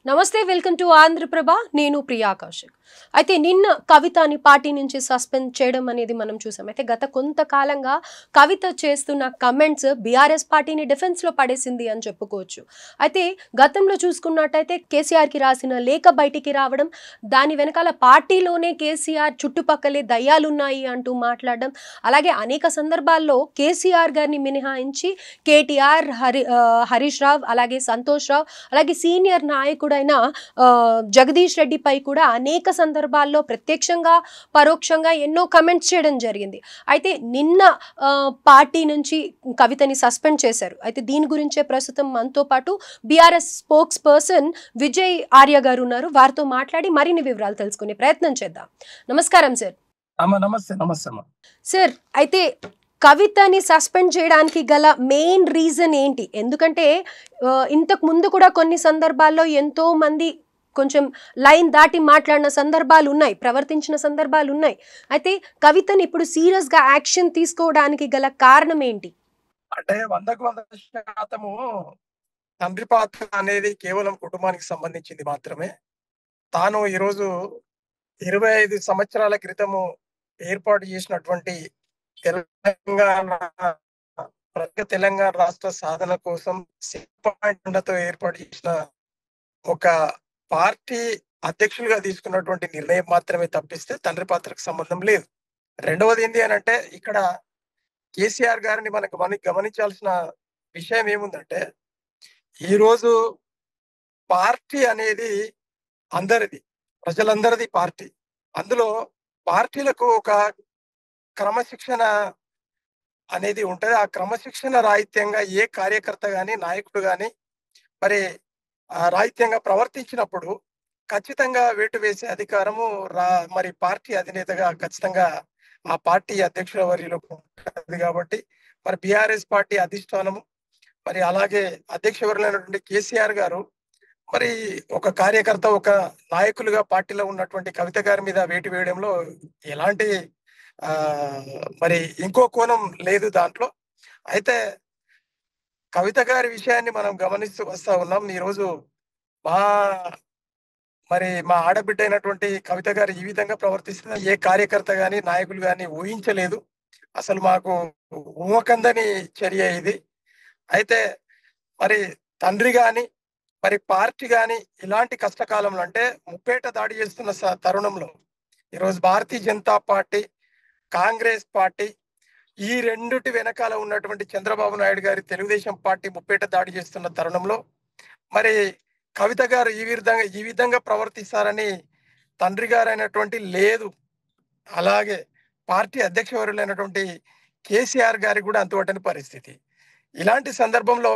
నమస్తే, welcome to Andhraprabha. నేను ప్రియా కౌశిక్. అయితే నిన్న కవితని పార్టీ నుంచి సస్పెండ్ చేయడం అనేది మనం చూసాం. అయితే గత కొంతకాలంగా కవిత చేస్తున్న కమెంట్స్ బీఆర్ఎస్ పార్టీని డిఫెన్స్లో పడేసింది అని చెప్పుకోవచ్చు. అయితే గతంలో చూసుకున్నట్టయితే కేసీఆర్కి రాసిన లేఖ బయటికి రావడం, దాని వెనకాల పార్టీలోనే కేసీఆర్ చుట్టుపక్కలే దయ్యాలున్నాయి అంటూ మాట్లాడడం, అలాగే అనేక సందర్భాల్లో కేసీఆర్ గారిని మినహాయించి కేటీఆర్, హరీష్ రావు, అలాగే సంతోష్ రావు, అలాగే సీనియర్ నాయకుడైన జగదీష్ రెడ్డిపై కూడా అనేక సందర్భాల్లో ప్రత్యక్షంగా పరోక్షంగా ఎన్నో కమెంట్స్ చేయడం జరిగింది. అయితే నిన్న పార్టీ నుంచి కవితని సస్పెండ్ చేశారు. అయితే దీని గురించే ప్రస్తుతం మనతో పాటు BRS spokes person Vijay Arya గారు ఉన్నారు. వారితో మాట్లాడి మరిన్ని వివరాలు తెలుసుకునే ప్రయత్నం చేద్దాం. నమస్కారం సార్. నమస్తే సార్, అయితే కవితని సస్పెండ్ చేయడానికి గల మెయిన్ రీజన్ ఏంటి? ఎందుకంటే ఇంతకు ముందు కూడా కొన్ని సందర్భాల్లో ఎంతో మంది కొంచెం లైన్ దాటి మాట్లాడిన సందర్భాలు ఉన్నాయి, ప్రవర్తించిన సందర్భాలు ఉన్నాయి. అయితే కవితని ఇప్పుడు సీరియస్ గా యాక్షన్ తీసుకోవడానికి గల కారణం ఏంటి? అంటే 100% తండ్రి పాత్ర అనేది కేవలం కుటుంబానికి సంబంధించింది మాత్రమే. తాను ఈరోజు 25 సంవత్సరాల క్రితము ఏర్పాటు చేసినటువంటి తెలంగాణ రాష్ట్ర సాధన కోసం తో ఏర్పాటు చేసిన ఒక పార్టీ అధ్యక్షులుగా తీసుకున్నటువంటి నిర్ణయం మాత్రమే తప్పిస్తే తండ్రి పాత్రకు సంబంధం లేదు. రెండవది ఏంటి అని అంటే, ఇక్కడ కేసీఆర్ గారిని మనకు గమనించాల్సిన విషయం ఏముందంటే, ఈరోజు పార్టీ అనేది అందరిది, ప్రజలందరిది పార్టీ. అందులో పార్టీలకు ఒక క్రమశిక్షణ అనేది ఉంటది. ఆ క్రమశిక్షణ రాహిత్యంగా ఏ కార్యకర్త గాని, నాయకుడు గాని మరి రాహిత్యంగా ప్రవర్తించినప్పుడు ఖచ్చితంగా వేటు వేసే అధికారము మరి పార్టీ అధినేతగా ఖచ్చితంగా ఆ పార్టీ అధ్యక్షుల వర్యులకు ఉంటుంది. కాబట్టి మరి బీఆర్ఎస్ పార్టీ అధిష్టానము, మరి అలాగే అధ్యక్షవర్యులైనటువంటి కేసీఆర్ గారు మరి ఒక కార్యకర్త, ఒక నాయకులుగా పార్టీలో ఉన్నటువంటి కవిత గారి మీద వేటు వేయడంలో ఎలాంటి మరి ఇంకో కోణం లేదు దాంట్లో. అయితే కవిత గారి విషయాన్ని మనం గమనిస్తూ వస్తా ఉన్నాం. ఈరోజు మా ఆడబిడ్డ అయినటువంటి కవిత గారు ఈ విధంగా ప్రవర్తిస్తున్న ఏ కార్యకర్త గాని, నాయకులు గాని ఊహించలేదు. అసలు మాకు ఊహకందని చర్య ఇది. అయితే మరి తండ్రి గాని, మరి పార్టీ గాని ఇలాంటి కష్టకాలంలో, అంటే ముప్పేట దాడి చేస్తున్న తరుణంలో ఈరోజు భారతీయ జనతా పార్టీ, కాంగ్రెస్ పార్టీ, ఈ రెండుటి వెనకాల ఉన్నటువంటి చంద్రబాబు నాయుడు గారి తెలుగుదేశం పార్టీ ముప్పేట దాడి చేస్తున్న తరుణంలో మరి కవిత గారు ఈ విధంగా ప్రవర్తిస్తారని తండ్రి గారు అయినటువంటి లేదు, అలాగే పార్టీ అధ్యక్షవర్యులైనటువంటి కేసీఆర్ గారికి కూడా అంతువట్టని పరిస్థితి. ఇలాంటి సందర్భంలో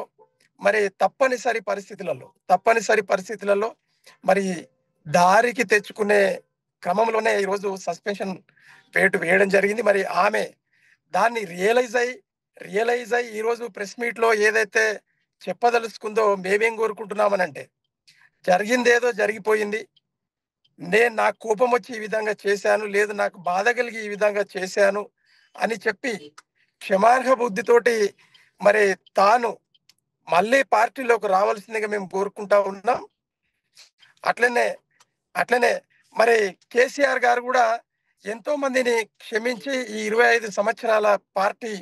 మరి తప్పనిసరి పరిస్థితులలో మరి దారికి తెచ్చుకునే క్రమంలోనే ఈరోజు సస్పెన్షన్ వేటు వేయడం జరిగింది. మరి ఆమె దాన్ని రియలైజ్ అయ్యి ఈరోజు ప్రెస్ మీట్ లో ఏదైతే చెప్పదలుచుకుందో, మేమేం కోరుకుంటున్నామనంటే, జరిగిందేదో జరిగిపోయింది, నాకు కోపం వచ్చి ఈ విధంగా చేశాను, లేదు నాకు బాధ కలిగి ఈ విధంగా చేశాను అని చెప్పి క్షమార్హ బుద్ధితోటి మరి తాను మళ్ళీ పార్టీలోకి రావాల్సిందిగా మేము కోరుకుంటా ఉన్నాం. అట్లనే మరి కేసీఆర్ గారు కూడా ఎంతో మందిని క్షమించి ఈ 25 సంవత్సరాల పార్టీ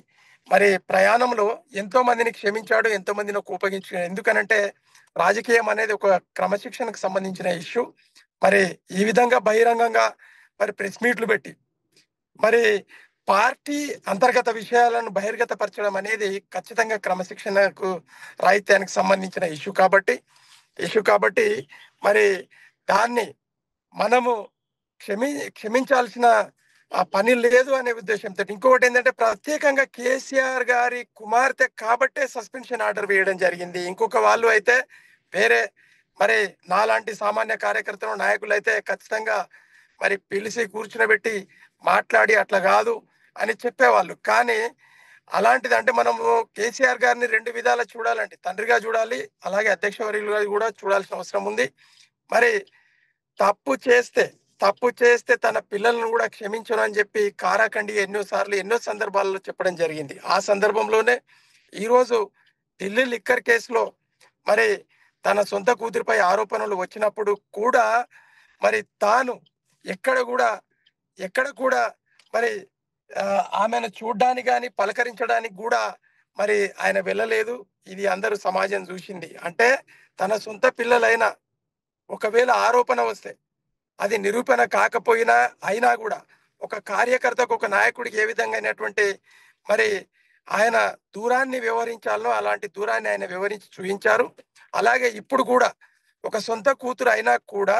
మరి ప్రయాణంలో ఎంతో మందిని క్షమించాడు, ఎంతో మందిని కోపగించాడు. ఎందుకనంటే రాజకీయం అనేది ఒక క్రమశిక్షణకు సంబంధించిన ఇష్యూ. మరి ఈ విధంగా బహిరంగంగా మరి ప్రెస్ మీట్లు పెట్టి మరి పార్టీ అంతర్గత విషయాలను బహిర్గతపరచడం అనేది ఖచ్చితంగా క్రమశిక్షణకు రాహిత్యానికి సంబంధించిన ఇష్యూ కాబట్టి మరి దాన్ని మనము క్షమించాల్సిన పని లేదు అనే ఉద్దేశంతో. ఇంకొకటి ఏంటంటే, ప్రత్యేకంగా కేసీఆర్ గారి కుమార్తె కాబట్టే సస్పెన్షన్ ఆర్డర్ వేయడం జరిగింది. ఇంకొక వాళ్ళు అయితే వేరే మరి నాలాంటి సామాన్య కార్యకర్తలు, నాయకులు అయితే ఖచ్చితంగా మరి పిలిచి కూర్చునబెట్టి మాట్లాడి అట్లా కాదు అని చెప్పేవాళ్ళు. కానీ అలాంటిది అంటే మనము కేసీఆర్ గారిని రెండు విధాలా చూడాలండి. తండ్రిగా చూడాలి, అలాగే అధ్యక్షవర్యులుగా కూడా చూడాల్సిన అవసరం ఉంది. మరి తప్పు చేస్తే తన పిల్లలను కూడా క్షమించను అని చెప్పి కారాఖండి ఎన్నో సందర్భాల్లో చెప్పడం జరిగింది. ఆ సందర్భంలోనే ఈరోజు ఢిల్లీ లిక్కర్ కేసులో మరి తన సొంత కూతురిపై ఆరోపణలు వచ్చినప్పుడు కూడా మరి తాను ఎక్కడ కూడా ఎక్కడ కూడా మరి ఆమెను చూడ్డానికి కానీ పలకరించడానికి కూడా మరి ఆయన వెళ్ళలేదు. ఇది అందరూ సమాజం చూసింది. అంటే తన సొంత పిల్లలైన ఒకవేళ ఆరోపణ వస్తే అది నిరూపణ కాకపోయినా అయినా కూడా ఒక కార్యకర్తకు ఒక నాయకుడికి ఏ విధంగా అయినటువంటి మరి ఆయన దూరాన్ని వివరించాలో అలాంటి దూరాన్ని ఆయన వివరించి చూపించారు. అలాగే ఇప్పుడు కూడా ఒక సొంత కూతురు అయినా కూడా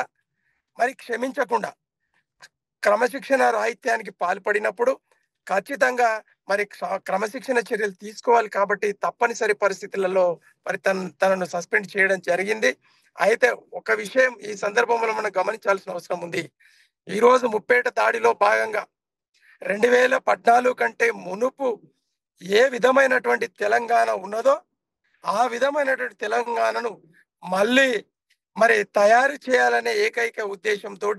మరి క్షమించకుండా క్రమశిక్షణ రాహిత్యానికి పాల్పడినప్పుడు ఖచ్చితంగా మరి క్రమశిక్షణ చర్యలు తీసుకోవాలి. కాబట్టి తప్పనిసరి పరిస్థితులలో మరి తనను సస్పెండ్ చేయడం జరిగింది. అయితే ఒక విషయం ఈ సందర్భంలో మనం గమనించాల్సిన అవసరం ఉంది. ఈ రోజు ముప్పేట దాడిలో భాగంగా 2014 కంటే మునుపు ఏ విధమైనటువంటి తెలంగాణ ఉన్నదో ఆ విధమైనటువంటి తెలంగాణను మళ్ళీ మరి తయారు చేయాలనే ఏకైక ఉద్దేశంతో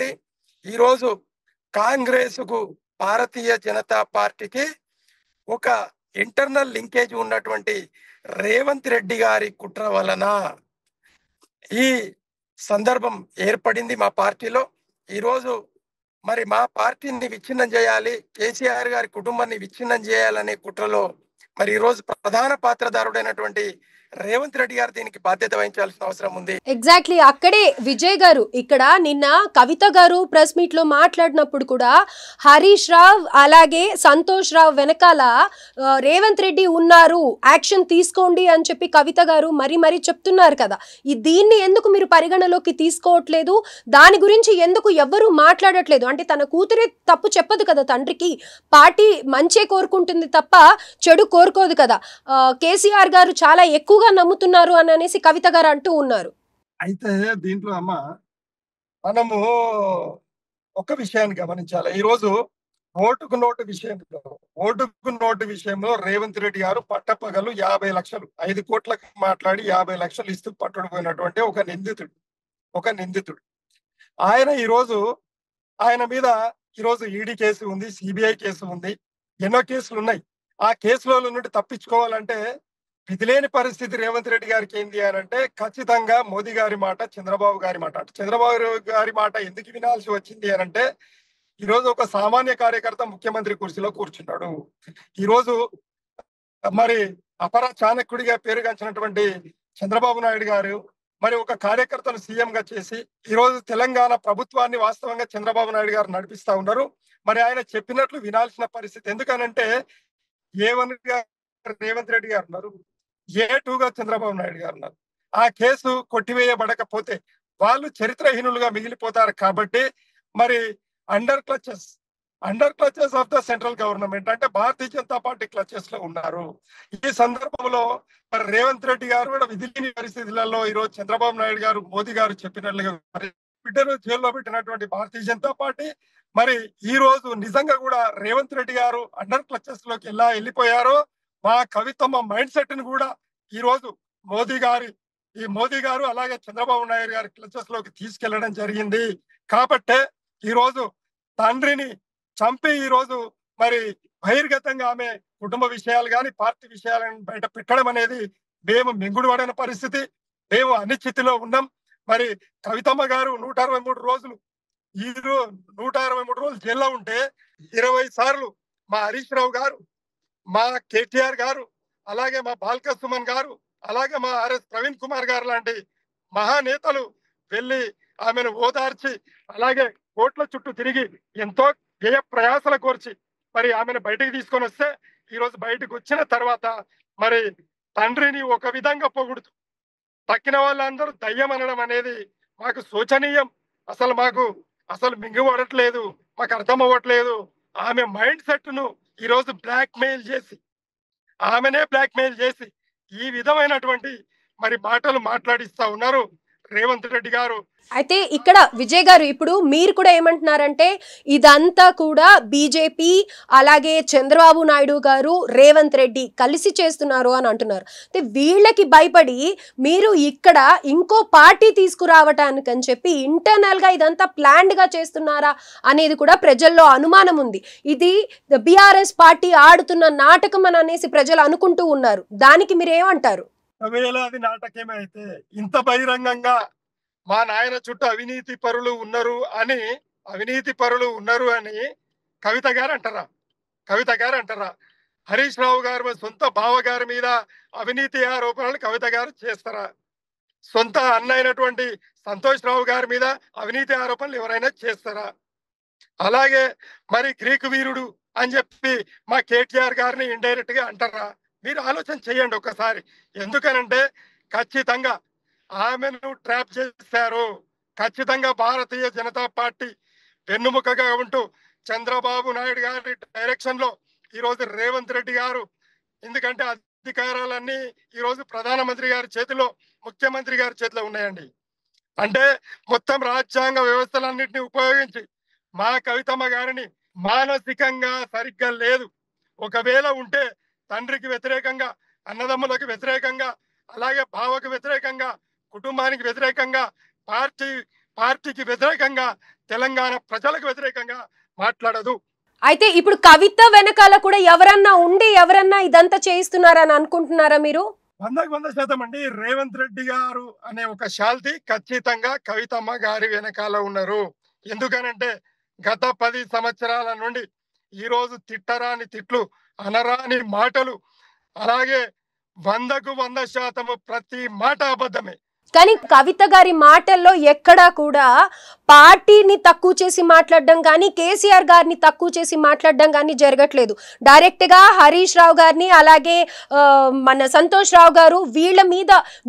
ఈరోజు కాంగ్రెస్కు భారతీయ జనతా పార్టీకి ఒక ఇంటర్నల్ లింకేజ్ ఉన్నటువంటి రేవంత్ రెడ్డి గారి కుట్ర వలన ఈ సందర్భం ఏర్పడింది మా పార్టీలో. ఈరోజు మరి మా పార్టీని విచ్ఛిన్నం చేయాలి, కేసీఆర్ గారి కుటుంబాన్ని విచ్ఛిన్నం చేయాలనే కుట్రలో మరి ఈరోజు ప్రధాన పాత్రధారుడైనటువంటి రేవంత్ రెడ్డి గారు దీనికి బాధ్యత వహించాల్సిన అవసరం ఉంది. ఎగ్జాక్ట్లీ అక్కడే విజయ్ గారు ఇక్కడ నిన్న కవిత గారు ప్రెస్ మీట్ లో మాట్లాడినప్పుడు కూడా హరీష్ రావ్ అలాగే సంతోష్ రావ్ వెనకాల రేవంత్ రెడ్డి ఉన్నారు, యాక్షన్ తీసుకోండి అని చెప్పి కవిత గారు మరీ చెప్తున్నారు కదా. దీన్ని ఎందుకు మీరు పరిగణలోకి తీసుకోవట్లేదు? దాని గురించి ఎందుకు ఎవ్వరూ మాట్లాడట్లేదు? అంటే తన కూతురే తప్పు చెప్పదు కదా, తండ్రికి పార్టీ మంచే కోరుకుంటుంది తప్ప చెడు కోరుకోదు కదా. కేసీఆర్ గారు చాలా ఎక్కువగా నమ్ముతున్నారు అని అనేసి కవిత గారు అంటూ ఉన్నారు. అయితే దీంట్లో అమ్మ మనము ఒక విషయాన్ని గమనించాలి. ఈరోజు ఓటుకు నోటు విషయంలో రేవంత్ రెడ్డి గారు పట్టపగలు 50 లక్షలు 5 కోట్లకు మాట్లాడి 50 లక్షలు ఇస్తూ పట్టుకుపోయినటువంటి ఒక నిందితుడు ఆయన. ఈరోజు ఆయన మీద ఈరోజు ఈడీ కేసు ఉంది, సిబిఐ కేసు ఉంది, ఎన్నో కేసులు ఉన్నాయి. ఆ కేసుల నుండి తప్పించుకోవాలంటే విధిలేని పరిస్థితి రేవంత్ రెడ్డి గారికి ఏంది అని అంటే ఖచ్చితంగా మోదీ గారి మాట, చంద్రబాబు గారి మాట. చంద్రబాబు గారి మాట ఎందుకు వినాల్సి వచ్చింది అని అంటే ఈరోజు ఒక సామాన్య కార్యకర్త ముఖ్యమంత్రి కుర్చీలో కూర్చున్నాడు. ఈరోజు మరి అపర చాణక్యుడిగా పేరుగాంచినటువంటి చంద్రబాబు నాయుడు గారు మరి ఒక కార్యకర్తను సీఎం గా చేసి ఈరోజు తెలంగాణ ప్రభుత్వాన్ని వాస్తవంగా చంద్రబాబు నాయుడు గారు నడిపిస్తా ఉన్నారు. మరి ఆయన చెప్పినట్లు వినాల్సిన పరిస్థితి. ఎందుకనంటే A1 గా రేవంత్ రెడ్డి గారు ఉన్నారు, A2 గా చంద్రబాబు నాయుడు గారు ఉన్నారు. ఆ కేసు కొట్టివేయబడకపోతే వాళ్ళు చరిత్రహీనులుగా మిగిలిపోతారు. కాబట్టి మరి under clutches of the central government అంటే భారతీయ జనతా పార్టీ క్లచెస్ లో ఉన్నారు. ఈ సందర్భంలో మరి రేవంత్ రెడ్డి గారు కూడా విధిలేని పరిస్థితులలో ఈరోజు చంద్రబాబు నాయుడు గారు, మోదీ గారు చెప్పినట్లుగా బిడ్డను జైల్లో పెట్టినటువంటి భారతీయ జనతా పార్టీ మరి ఈ రోజు నిజంగా కూడా రేవంత్ రెడ్డి గారు అండర్ క్లచెస్ లోకి ఎలా వెళ్ళిపోయారో మా కవితమ్మ మైండ్ సెట్ ని కూడా ఈ రోజు మోదీ గారు అలాగే చంద్రబాబు నాయుడు గారి క్లచెస్ లోకి తీసుకెళ్లడం జరిగింది. కాబట్టే ఈ రోజు తండ్రిని చంపి ఈ రోజు మరి బహిర్గతంగా ఆమె కుటుంబ విషయాలు కానీ పార్టీ విషయాలను బయట పెట్టడం అనేది మేము మింగుడు పడిన పరిస్థితి. మేము అనిశ్చితిలో ఉన్నాం. మరి కవితమ్మ గారు 163 రోజులు 163 రోజులు జైల్లో ఉంటే 20 సార్లు మా హరీష్ రావు గారు, మా కేటీఆర్ గారు, అలాగే మా బాల్క సుమన్ గారు, అలాగే మా ఆర్ఎస్ ప్రవీణ్ కుమార్ గారు లాంటి మహానేతలు వెళ్ళి ఆమెను ఓదార్చి అలాగే కోట్ల చుట్టూ తిరిగి ఎంతో వ్యయ ప్రయాసల కోర్చి మరి ఆమెను బయటకు తీసుకొని వస్తే ఈ రోజు బయటకు వచ్చిన తర్వాత మరి తండ్రిని ఒక విధంగా పొగుడుతూ తక్కిన వాళ్ళందరూ దయ్యం అనడం అనేది మాకు శోచనీయం. అసలు మింగుపడట్లేదు, మాకు అర్థం అవ్వట్లేదు. ఆమె మైండ్ సెట్ ను ఈ రోజు ఆమెనే బ్లాక్ మెయిల్ చేసి ఈ విధమైనటువంటి మరి మాటలు మాట్లాడిస్తా ఉన్నారు. రేవంత్ రెడ్డి గారు. అయితే ఇక్కడ విజయ్ గారు ఇప్పుడు మీరు కూడా ఏమంటున్నారంటే ఇదంతా కూడా బీజేపీ అలాగే చంద్రబాబు నాయుడు గారు రేవంత్ రెడ్డి కలిసి చేస్తున్నారు అని అంటున్నారు. అయితే వీళ్ళకి భయపడి మీరు ఇక్కడ ఇంకో పార్టీ తీసుకురావటానికి అని చెప్పి ఇంటర్నల్ గా ఇదంతా ప్లాన్డ్ గా చేస్తున్నారా అనేది కూడా ప్రజల్లో అనుమానం ఉంది. ఇది బీఆర్ఎస్ పార్టీ ఆడుతున్న నాటకం అని అనేసి ప్రజలు అనుకుంటూ ఉన్నారు. దానికి మీరు ఏమంటారు? ఒకవేళ అది నాటకమే అయితే ఇంత బహిరంగంగా మా నాయన చుట్టూ అవినీతి పరులు ఉన్నారు అని కవిత గారు అంటారా? హరీష్ రావు గారు సొంత బావగారి మీద అవినీతి ఆరోపణలు కవిత గారు చేస్తారా? సొంత అన్న అయినటువంటి సంతోష్ రావు గారి మీద అవినీతి ఆరోపణలు ఎవరైనా చేస్తారా? అలాగే మరి గ్రీకు వీరుడు అని చెప్పి మా కేటీఆర్ గారిని ఇండైరెక్ట్ గా అంటారా? మీరు ఆలోచన చేయండి ఒకసారి. ఎందుకనంటే ఖచ్చితంగా ఆమెను ట్రాప్ చేశారు. ఖచ్చితంగా భారతీయ జనతా పార్టీ వెన్నుముకగా ఉంటూ చంద్రబాబు నాయుడు గారి డైరెక్షన్ లో ఈరోజు రేవంత్ రెడ్డి గారు, ఎందుకంటే అధికారాలన్నీ ఈరోజు ప్రధానమంత్రి గారి చేతిలో, ముఖ్యమంత్రి గారి చేతిలో ఉన్నాయండి. అంటే మొత్తం రాజ్యాంగ వ్యవస్థలన్నింటినీ ఉపయోగించి మా కవితమ్మ గారిని మానసికంగా సరిగ్గా లేదు. ఒకవేళ ఉంటే తండ్రికి వ్యతిరేకంగా, అన్నదమ్ములకు వ్యతిరేకంగా, అలాగే బావకు వ్యతిరేకంగా, కుటుంబానికి వ్యతిరేకంగా, పార్టీకి వ్యతిరేకంగా, తెలంగాణ ప్రజలకు వ్యతిరేకంగా మాట్లాడదు. అయితే ఇప్పుడు కవిత వెనకాల కూడా ఎవరన్నా ఇదంతా చేయిస్తున్నారని అనుకుంటున్నారా మీరు? 100% అండి. రేవంత్ రెడ్డి గారు అనే ఒక శాల్తీ ఖచ్చితంగా కవితమ్మ గారి వెనకాల ఉన్నారు. ఎందుకనంటే గత 10 సంవత్సరాల నుండి ఈరోజు తిట్టరాని తిట్లు, అనరాని మాటలు, అలాగే 100% ప్రతి మాట అబద్ధమే. కానీ కవిత గారి మాటల్లో ఎక్కడా కూడా పార్టీని తక్కువ చేసి మాట్లాడడం కానీ కేసీఆర్ గారిని తక్కువ చేసి మాట్లాడడం కానీ జరగట్లేదు. డైరెక్ట్ గా హరీష్ రావు గారిని అలాగే మన సంతోష్ రావు గారు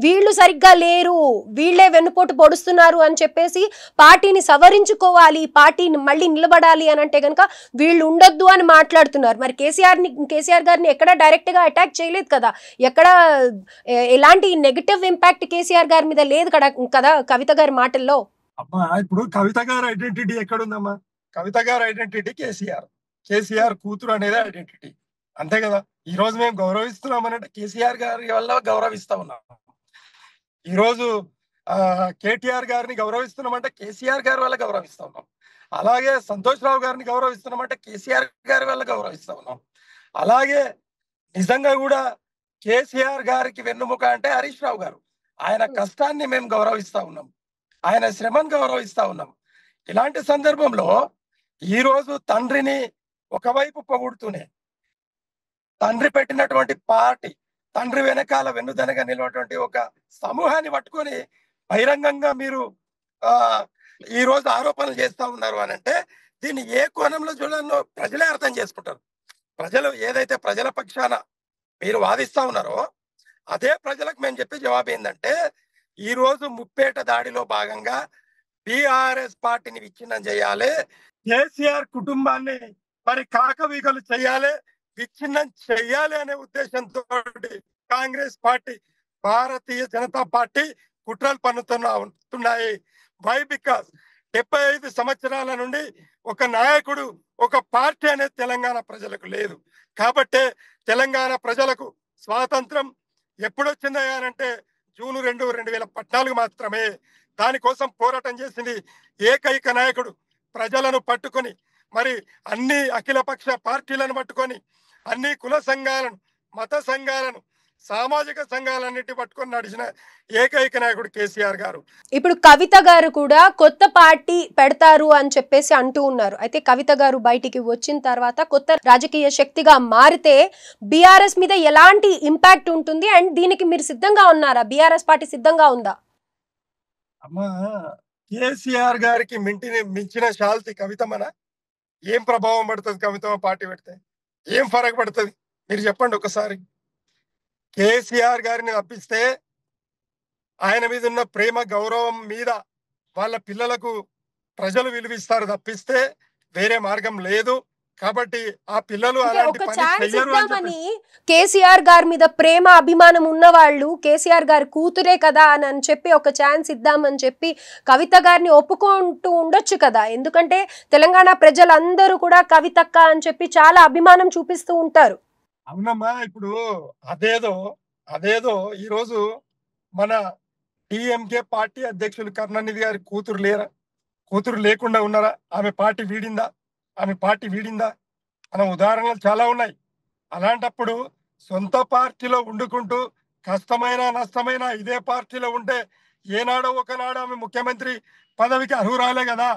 వీళ్ళు సరిగ్గా లేరు, వీళ్ళే వెన్నుపోటు పొడుస్తున్నారు అని చెప్పేసి పార్టీని సవరించుకోవాలి, పార్టీని మళ్ళీ నిలబడాలి అని అంటే కనుక వీళ్ళు ఉండొద్దు అని మాట్లాడుతున్నారు. మరి కేసీఆర్ గారిని ఎక్కడ డైరెక్ట్ గా అటాక్ చేయలేదు కదా, ఎక్కడ ఎలాంటి నెగటివ్ ఇంపాక్ట్ కేసీఆర్ గారి మీద లేదు కదా కవిత గారి మాటల్లో. అమ్మా ఇప్పుడు కవిత గారి ఐడెంటిటీ ఎక్కడుందమ్మా? కవిత గారి ఐడెంటిటీ కేసీఆర్ కూతురు అనేది ఐడెంటిటీ, అంతే కదా. ఈ రోజు మేము గౌరవిస్తున్నామనంటే కేసీఆర్ గారి వల్ల గౌరవిస్తా ఉన్నాం. ఈ రోజు కేటీఆర్ గారిని గౌరవిస్తున్నామంటే కేసీఆర్ గారి వల్ల గౌరవిస్తా ఉన్నాం. అలాగే సంతోష్ రావు గారిని గౌరవిస్తున్నామంటే కేసీఆర్ గారి వల్ల గౌరవిస్తా ఉన్నాం. అలాగే నిజంగా కూడా కేసీఆర్ గారికి వెన్నుముక అంటే హరీష్ రావు గారు. ఆయన కష్టాన్ని మేము గౌరవిస్తా ఉన్నాం, ఆయన శ్రమను గౌరవిస్తా ఉన్నాం. ఇలాంటి సందర్భంలో ఈ రోజు తండ్రిని ఒకవైపు పొగుడుతూనే తండ్రి పెట్టినటువంటి పార్టీ, తండ్రి వెనకాల వెన్నుదనగా నిలవటువంటి ఒక సమూహాన్ని పట్టుకొని బహిరంగంగా మీరు ఈ రోజు ఆరోపణలు చేస్తా ఉన్నారు అని అంటే దీన్ని ఏ కోణంలో చూడాలో ప్రజలే అర్థం చేసుకుంటారు. ప్రజలు ఏదైతే ప్రజల పక్షాన మీరు వాదిస్తా ఉన్నారో అదే ప్రజలకు మేము చెప్పే జవాబు ఏంటంటే ఈ రోజు ముప్పేట దాడిలో భాగంగా బీఆర్ఎస్ పార్టీని విచ్ఛిన్నం చేయాలి, కేసీఆర్ కుటుంబాన్ని మరి కాకవీకలు చేయాలి, విచ్ఛిన్నం చేయాలి అనే ఉద్దేశంతో కాంగ్రెస్ పార్టీ, భారతీయ జనతా పార్టీ కుట్రలు పన్నుతున్నాయి. వై? బికాస్ 75 సంవత్సరాల నుండి ఒక నాయకుడు, ఒక పార్టీ అనేది తెలంగాణ ప్రజలకు లేదు. కాబట్టే తెలంగాణ ప్రజలకు స్వాతంత్రం ఎప్పుడొచ్చిందయ్యానంటే జూన్ 2, 2014 మాత్రమే. దానికోసం పోరాటం చేసింది ఏకైక నాయకుడు, ప్రజలను పట్టుకొని మరి అన్ని అఖిలపక్ష పార్టీలను పట్టుకొని అన్ని కుల సంఘాలను, మత సంఘాలను, సామాజిక సంఘాలన్నిటి పట్టుకొని నడిచిన ఏకైక నాయకుడు కేసీఆర్ గారు. ఇప్పుడు కవిత గారు కూడా కొత్త పార్టీ పెడతారు అని చెప్పేసి అంటూ ఉన్నారు. అయితే కవిత గారు బయటికి వచ్చిన తర్వాత కొత్త రాజకీయ శక్తిగా మారితే బీఆర్ఎస్ మీద ఎలాంటి ఇంపాక్ట్ ఉంటుంది అండ్ దీనికి మీరు సిద్ధంగా ఉన్నారా? బీఆర్ఎస్ పార్టీ సిద్ధంగా ఉందా? అమ్మా కేసీఆర్ గారికి మించిన శాల్తి కవితమ్మన ఏం ప్రభావం పడుతుంది? కవితమ్మ పార్టీ పెడితే ఏం ఫరక్ పడుతుంది మీరు చెప్పండి ఒకసారి. కేసీఆర్ గారిని తప్పిస్తే ఆయన మీద ఉన్న ప్రేమ గౌరవం మీద వాళ్ళ పిల్లలకు ప్రజలు విలువిస్తారు తప్పిస్తే వేరే మార్గం లేదు. కాబట్టి ఆ పిల్లలు అలాంటి పని చెయ్యరు అని కేసీఆర్ గారి మీద ప్రేమ అభిమానం ఉన్నవాళ్ళు కేసీఆర్ గారి కూతురే కదా అని చెప్పి ఒక ఛాన్స్ ఇద్దామని చెప్పి కవిత గారిని ఒప్పుకుంటూ ఉండొచ్చు కదా. ఎందుకంటే తెలంగాణ ప్రజలందరూ కూడా కవితక్క అని చెప్పి చాలా అభిమానం చూపిస్తూ ఉంటారు. అవునమ్మా, ఇప్పుడు అదేదో ఈరోజు మన టిఎంకే పార్టీ అధ్యక్షులు కరుణానిధి గారి కూతురు లేకుండా ఉన్నారా? ఆమె పార్టీ వీడిందా అనే ఉదాహరణలు చాలా ఉన్నాయి. అలాంటప్పుడు సొంత పార్టీలో వండుకుంటూ కష్టమైన నష్టమైన ఇదే పార్టీలో ఉంటే ఏనాడో ఒకనాడు ఆమె ముఖ్యమంత్రి పదవికి అర్హురాలే కదా.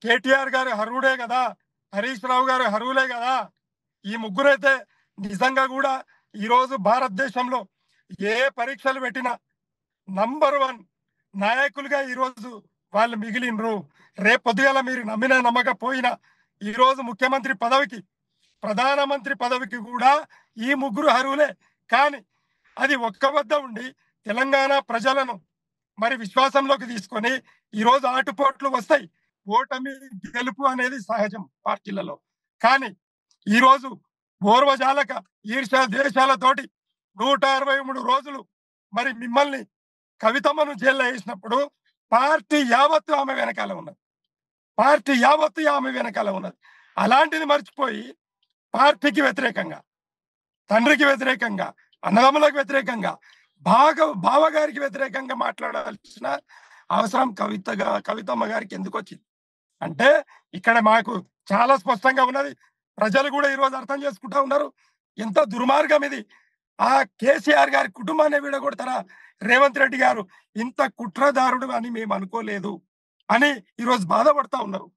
కేటీఆర్ గారు అర్హుడే కదా, హరీష్ రావు గారు అర్హులే కదా. ఈ ముగ్గురైతే నిజంగా కూడా ఈరోజు భారతదేశంలో ఏ పరీక్షలు పెట్టినా నంబర్ 1 నాయకులుగా ఈరోజు వాళ్ళు మిగిలినరు. రేపు పొద్దుగల మీరు నమ్మినా నమ్మకపోయినా ఈరోజు ముఖ్యమంత్రి పదవికి, ప్రధానమంత్రి పదవికి కూడా ఈ ముగ్గురు అర్హులే. కానీ అది ఒక్క వద్ద ఉండి తెలంగాణ ప్రజలను మరి విశ్వాసంలోకి తీసుకొని ఈరోజు ఆటుపోట్లు వస్తాయి. ఓటమి గెలుపు అనేది సహజం పార్టీలలో. కానీ ఈరోజు ఓర్వజాలక ఈర్ష్య ద్వేషాలతోటి 163 రోజులు మరి మిమ్మల్ని కవితమ్మను జైల్లో వేసినప్పుడు పార్టీ యావత్తు ఆమె వెనకాల ఉన్నది. అలాంటిది మర్చిపోయి పార్టీకి వ్యతిరేకంగా, తండ్రికి వ్యతిరేకంగా, అన్నదమ్ములకు వ్యతిరేకంగా, బావగారికి వ్యతిరేకంగా మాట్లాడాల్సిన అవసరం కవితమ్మ గారికి ఎందుకు వచ్చింది అంటే ఇక్కడ మాకు చాలా స్పష్టంగా ఉన్నది. ప్రజలు కూడా ఈరోజు అర్థం చేసుకుంటా ఉన్నారు ఎంత దుర్మార్గం ఇది. ఆ కేసీఆర్ గారి కుటుంబాన్ని విడగొడతారా రేవంత్ రెడ్డి గారు? ఇంత కుట్రదారుడు అని మేము అనుకోలేదు అని ఈరోజు బాధపడతా ఉన్నారు.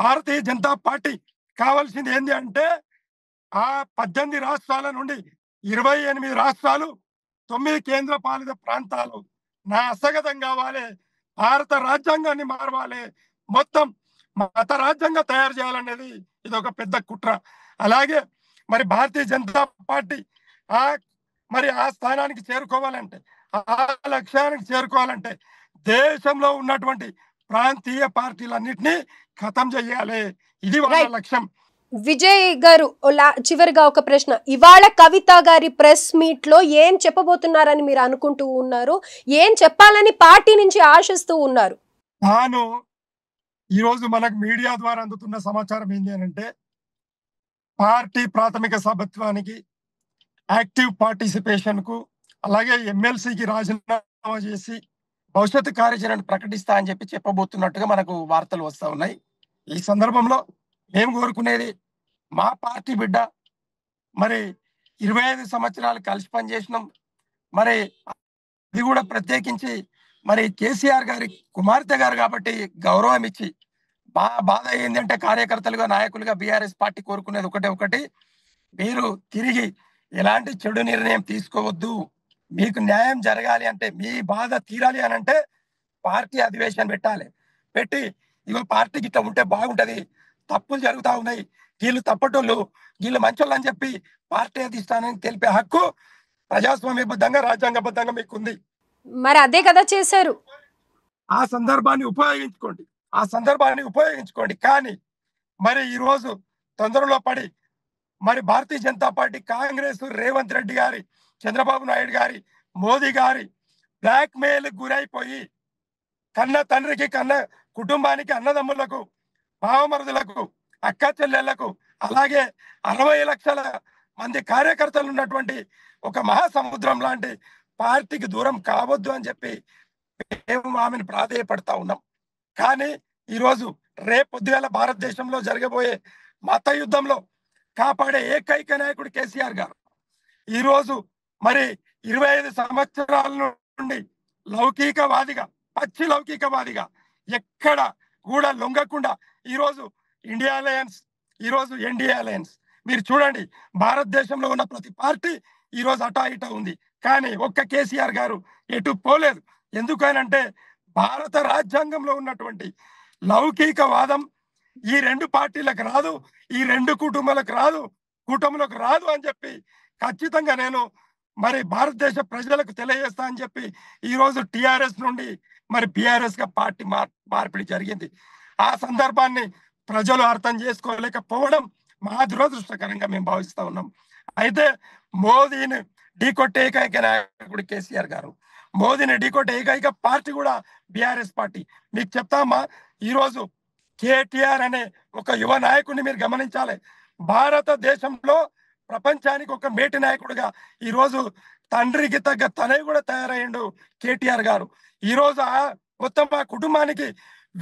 భారతీయ జనతా పార్టీ కావాల్సింది ఏంటి అంటే ఆ 18 రాష్ట్రాల నుండి 28 రాష్ట్రాలు, 9 కేంద్ర పాలిత ప్రాంతాలు నా హస్తగతం కావాలి, భారత రాజ్యాంగాన్ని మారవాలి, మొత్తం మత రాజ్యాంగం తయారు చేయాలనేది ఇది ఒక పెద్ద కుట్ర. అలాగే మరి భారతీయ జనతా పార్టీ ఆ స్థానానికి చేరుకోవాలంటే, ఆ లక్ష్యానికి చేరుకోవాలంటే దేశంలో ఉన్నటువంటి ప్రాంతీయ పార్టీలన్నిటినీ ఖతం చేయాలి. ఇది వాళ్ళ లక్ష్యం. విజయ్ గారు, చివరిగా ఒక ప్రశ్న. ఇవాళ కవిత గారి ప్రెస్ మీట్ లో ఏం చెప్పబోతున్నారని మీరు అనుకుంటూ ఉన్నారు? ఏం చెప్పాలని పార్టీ నుంచి ఆశిస్తూ ఉన్నారు? ఈరోజు మనకు మీడియా ద్వారా అందుతున్న సమాచారం ఏంటి అంటే పార్టీ ప్రాథమిక సభ్యత్వానికి, యాక్టివ్ పార్టిసిపేషన్ కు, అలాగే ఎమ్మెల్సీకి రాజీనామా చేసి భవిష్యత్తు కార్యాచరణ ప్రకటిస్తా అని చెప్పబోతున్నట్టుగా మనకు వార్తలు వస్తా ఉన్నాయి. ఈ సందర్భంలో మేము కోరుకునేది, మా పార్టీ బిడ్డ మరి 25 సంవత్సరాలు కలిసి పనిచేసినాం. మరి అది కూడా ప్రత్యేకించి మరి కేసీఆర్ గారి కుమార్తె గారు కాబట్టి గౌరవం ఇచ్చి, మా బాధ ఏంటంటే కార్యకర్తలుగా, నాయకులుగా బీఆర్ఎస్ పార్టీ కోరుకునేది ఒకటి, మీరు తిరిగి ఎలాంటి చెడు నిర్ణయం తీసుకోవద్దు. మీకు న్యాయం జరగాలి అంటే, మీ బాధ తీరాలి అని అంటే పార్టీ అధివేశం పెట్టి ఇగో పార్టీకి ఇట్లా ఉంటే బాగుంటది, తప్పులు జరుగుతా ఉన్నాయి, వీళ్ళు తప్పటోళ్ళు, వీళ్ళు మంచోళ్ళు అని చెప్పి పార్టీ అధిష్టానానికి తెలిపే హక్కు ప్రజాస్వామ్యబద్ధంగా, రాజ్యాంగబద్ధంగా మీకు ఉంది. మరి అదే కదా చేశారు. ఆ సందర్భాన్ని ఉపయోగించుకోండి. కానీ మరి ఈ రోజు తొందరలో పడి మరి భారతీయ జనతా పార్టీ, కాంగ్రెస్, రేవంత్ రెడ్డి గారి, చంద్రబాబు నాయుడు గారి, మోదీ గారి బ్లాక్ మెయిల్ గురైపోయి కన్న తండ్రికి, కన్న కుటుంబానికి, అన్నదమ్ములకు, బావమరుదులకు, అక్క చెల్లెళ్లకు, అలాగే 60 లక్షల మంది కార్యకర్తలు ఉన్నటువంటి ఒక మహాసముద్రం లాంటి పార్టీకి దూరం కావద్దు అని చెప్పి మేము ఆమెను ప్రాధేయపడతా ఉన్నాం. కానీ ఈరోజు రేపొద్దుగల భారతదేశంలో జరగబోయే మత యుద్ధంలో కాపాడే ఏకైక నాయకుడు కేసీఆర్ గారు. ఈరోజు మరి 25 సంవత్సరాల నుండి పచ్చి లౌకికవాదిగా ఎక్కడ కూడా లొంగకుండా ఈరోజు ఇండియా అలయన్స్, ఈరోజు ఎన్డీఏ అలయన్స్, మీరు చూడండి భారతదేశంలో ఉన్న ప్రతి పార్టీ ఈరోజు అటా ఇటా ఉంది. కానీ ఒక్క కేసీఆర్ గారు ఎటు పోలేదు. ఎందుకనంటే భారత రాజ్యాంగంలో ఉన్నటువంటి లౌకికవాదం ఈ 2 పార్టీలకు రాదు, ఈ 2 కూటములకు రాదు అని చెప్పి ఖచ్చితంగా నేను మరి భారతదేశ ప్రజలకు తెలియజేస్తా అని చెప్పి ఈరోజు టిఆర్ఎస్ నుండి మరి బిఆర్ఎస్ గా పార్టీ మార్పిడి జరిగింది. ఆ సందర్భాన్ని ప్రజలు అర్థం చేసుకోలేకపోవడం మా దురదృష్టకరంగా మేము భావిస్తా ఉన్నాం. అయితే మోదీని ఢీకొట్టే ఏకైక నాయకుడు కేసీఆర్ గారు. మోదీని ఢీకొట్టే ఏకైక పార్టీ కూడా బీఆర్ఎస్ పార్టీ. మీకు చెప్తామా, ఈరోజు కేటీఆర్ అనే ఒక యువ నాయకుడిని మీరు గమనించాలి. భారతదేశంలో ప్రపంచానికి ఒక మేటి నాయకుడిగా ఈరోజు తండ్రికి తగ్గ తనయ్య కూడా తయారయ్యిండు కేటీఆర్ గారు. ఈరోజు మొత్తం ఆ కుటుంబానికి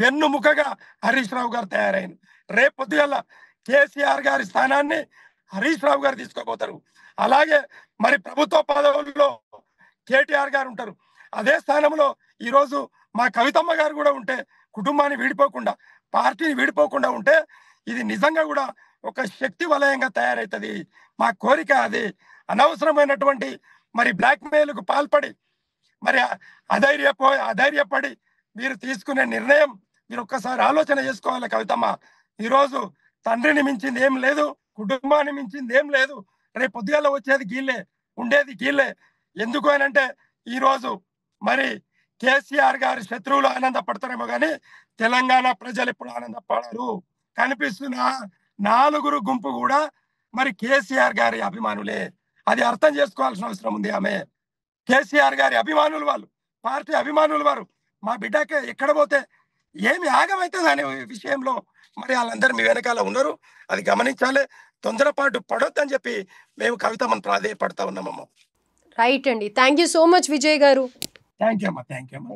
వెన్నుముకగా హరీష్ రావు గారు తయారైంది. రేపు పొద్దుగల కేసీఆర్ గారి స్థానాన్ని హరీష్ రావు గారు తీసుకోబోతారు. అలాగే మరి ప్రభుత్వ పదవుల్లో కేటీఆర్ గారు ఉంటారు. అదే స్థానంలో ఈరోజు మా కవితమ్మ గారు కూడా ఉంటే, కుటుంబాన్ని వీడిపోకుండా, పార్టీని వీడిపోకుండా ఉంటే, ఇది నిజంగా కూడా ఒక శక్తి వలయంగా తయారవుతుంది. మా కోరిక అది. అనవసరమైనటువంటి మరి బ్లాక్ మెయిల్కు పాల్పడి మరి అధైర్యపడి మీరు తీసుకునే నిర్ణయం మీరు ఒక్కసారి ఆలోచన చేసుకోవాలి కవితమ్మ. ఈరోజు తండ్రిని మించింది ఏం లేదు, కుటుంబాన్ని మించింది ఏం లేదు. రేపు పొద్దుగాల వచ్చేది గీళ్ళే, ఉండేది గీళ్ళే. ఎందుకు అని అంటే ఈరోజు మరి కేసీఆర్ గారి శత్రువులు ఆనందపడతారేమో కానీ తెలంగాణ ప్రజలు ఎప్పుడు ఆనందపడరు. కనిపిస్తున్న 4 గుంపు కూడా మరి కేసీఆర్ గారి అభిమానులే. అది అర్థం చేసుకోవాల్సిన అవసరం ఉంది. ఆమె కేసీఆర్ గారి అభిమానులు, వాళ్ళు పార్టీ అభిమానులు. వారు మా బిడ్డకి ఎక్కడ పోతే ఏమి ఆగమైతుంది అనే విషయంలో మరి వాళ్ళందరూ మీ వెనకాల ఉన్నారు. అది గమనించాలి. తొందరపాటు పడొద్దని చెప్పి మేము కవితమ్మను ప్రాధేయపడతా ఉన్నామమ్మ. రైట్ అండి. Thank you so much Vijay garu. Thank you అమ్మా.